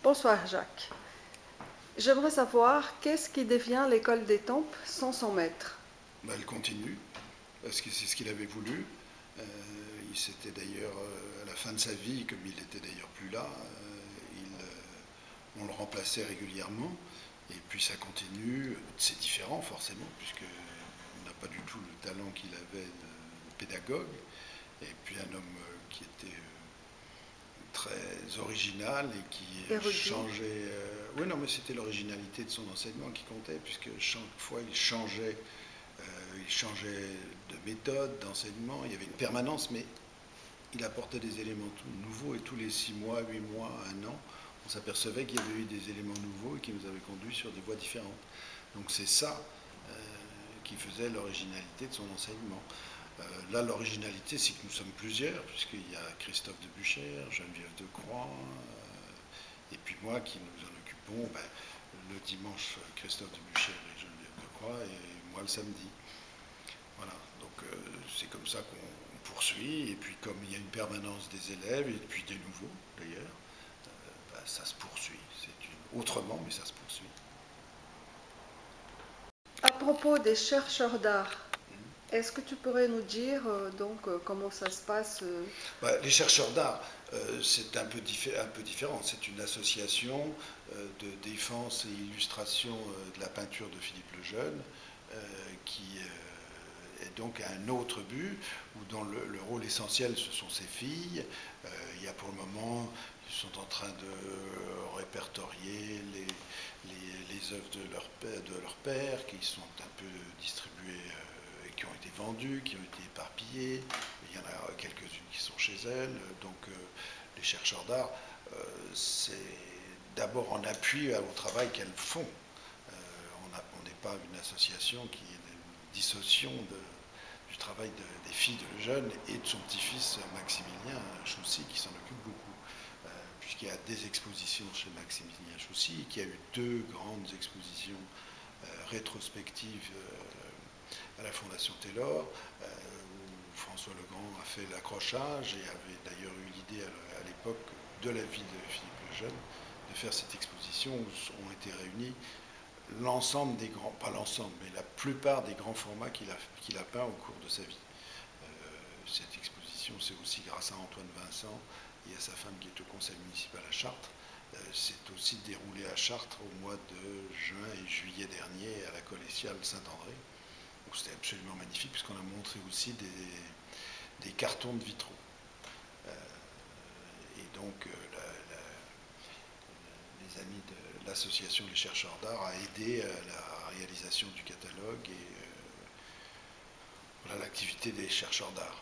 Bonsoir Jacques. J'aimerais savoir qu'est-ce qui devient l'école d'Étampes sans son maître. Elle continue, parce que c'est ce qu'il avait voulu. Il s'était d'ailleurs, à la fin de sa vie, comme il n'était d'ailleurs plus là, on le remplaçait régulièrement. Et puis ça continue, c'est différent forcément, puisqu'on n'a pas du tout le talent qu'il avait de pédagogue. Et puis un homme qui était très original et qui changeait. Oui, non, mais c'était l'originalité de son enseignement qui comptait, puisque chaque fois il changeait de méthode, d'enseignement. Il y avait une permanence, mais il apportait des éléments nouveaux et tous les 6 mois, 8 mois, 1 an, on s'apercevait qu'il y avait eu des éléments nouveaux et qui nous avaient conduits sur des voies différentes. Donc c'est ça qui faisait l'originalité de son enseignement. Là, l'originalité, c'est que nous sommes plusieurs, puisqu'il y a Christophe de Buchères, Geneviève de Croix, et puis moi qui nous en occupons le dimanche, Christophe de Buchères et Geneviève de Croix, et moi le samedi. Voilà, donc c'est comme ça qu'on poursuit, et puis comme il y a une permanence des élèves, et puis des nouveaux d'ailleurs, ça se poursuit. Autrement, mais ça se poursuit. À propos des chercheurs d'art, est-ce que tu pourrais nous dire comment ça se passe Les chercheurs d'art, c'est un peu différent. C'est une association de défense et illustration de la peinture de Philippe le Jeune, qui est donc à un autre but, où dans le rôle essentiel, ce sont ses filles. Il y a pour le moment, ils sont en train de répertorier les œuvres de leur père, qui sont un peu distribuées et qui ont été vendues, qui ont été éparpillées. Il y en a quelques-unes qui sont chez elles. Donc les chercheurs d'art, c'est d'abord en appui au travail qu'elles font. On n'est pas une association qui est une dissociation du travail des filles de Lejeune et de son petit-fils Maximilien Chaussy, qui s'en occupe beaucoup, puisqu'il y a des expositions chez Maximilien Chaussy, qu'il y a eu 2 grandes expositions rétrospectives à la Fondation Taylor, où François Legrand a fait l'accrochage et avait d'ailleurs eu l'idée à l'époque de la vie de Philippe Lejeune de faire cette exposition où ont été réunis l'ensemble des grands, pas l'ensemble, mais la plupart des grands formats qu'il a peints au cours de sa vie. Cette exposition, c'est aussi grâce à Antoine Vincent et à sa femme qui est au conseil municipal à Chartres. C'est aussi déroulé à Chartres au mois de juin et juillet dernier à la Collégiale Saint-André, où c'était absolument magnifique puisqu'on a montré aussi des cartons de vitraux. Et donc les amis de l'association Les Chercheurs d'Art a aidé à la réalisation du catalogue et voilà l'activité des chercheurs d'art.